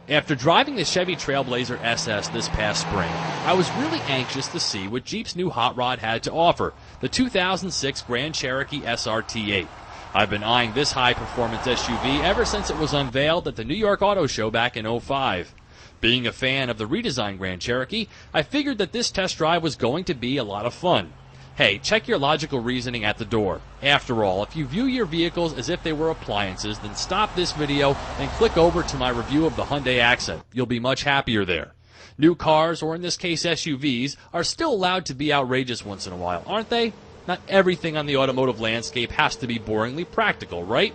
After driving the Chevy Trailblazer SS this past spring, I was really anxious to see what Jeep's new hot rod had to offer, the 2006 Grand Cherokee SRT8. I've been eyeing this high-performance SUV ever since it was unveiled at the New York Auto Show back in '05. Being a fan of the redesigned Grand Cherokee, I figured that this test drive was going to be a lot of fun. Hey, check your logical reasoning at the door. After all, if you view your vehicles as if they were appliances, then stop this video and click over to my review of the Hyundai Accent. You'll be much happier there. New cars, or in this case SUVs, are still allowed to be outrageous once in a while, aren't they? Not everything on the automotive landscape has to be boringly practical, right?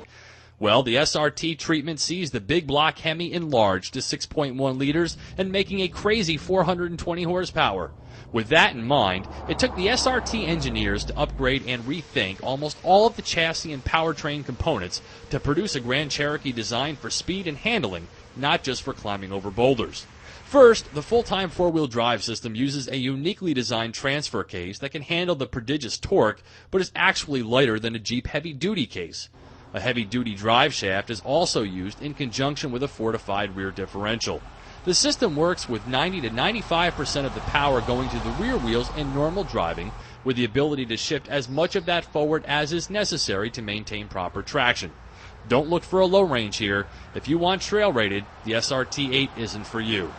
Well, the SRT treatment sees the big block Hemi enlarged to 6.1 liters and making a crazy 420 horsepower. With that in mind, it took the SRT engineers to upgrade and rethink almost all of the chassis and powertrain components to produce a Grand Cherokee designed for speed and handling, not just for climbing over boulders. First, the full-time four-wheel drive system uses a uniquely designed transfer case that can handle the prodigious torque, but is actually lighter than a Jeep heavy-duty case. A heavy-duty drive shaft is also used in conjunction with a fortified rear differential. The system works with 90 to 95% of the power going to the rear wheels in normal driving, with the ability to shift as much of that forward as is necessary to maintain proper traction. Don't look for a low range here. If you want trail rated, the SRT8 isn't for you.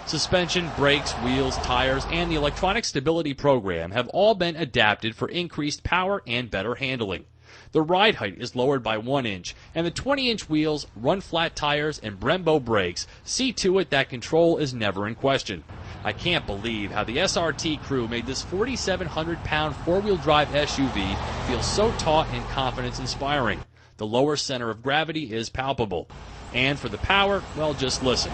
Suspension, brakes, wheels, tires, and the electronic stability program have all been adapted for increased power and better handling. The ride height is lowered by 1 inch, and the 20-inch wheels, run-flat tires, and Brembo brakes see to it that control is never in question. I can't believe how the SRT crew made this 4,700-pound four-wheel drive SUV feel so taut and confidence-inspiring. The lower center of gravity is palpable. And for the power, well, just listen.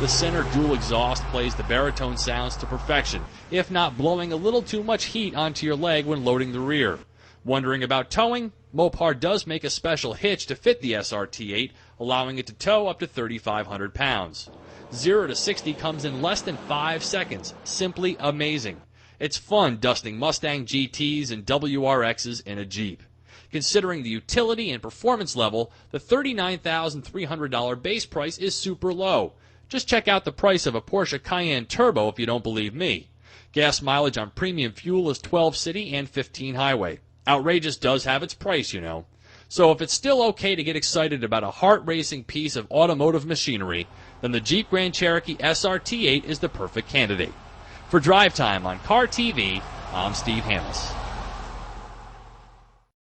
The center dual exhaust plays the baritone sounds to perfection, if not blowing a little too much heat onto your leg when loading the rear. Wondering about towing? Mopar does make a special hitch to fit the SRT8, allowing it to tow up to 3,500 pounds. 0 to 60 comes in less than 5 seconds. Simply amazing. It's fun dusting Mustang GTs and WRXs in a Jeep. Considering the utility and performance level, the $39,300 base price is super low. Just check out the price of a Porsche Cayenne Turbo if you don't believe me. Gas mileage on premium fuel is 12 city and 15 highway. Outrageous does have its price, you know. So if it's still okay to get excited about a heart-racing piece of automotive machinery, then the Jeep Grand Cherokee SRT8 is the perfect candidate. For Drive Time on Car TV, I'm Steve Hammis.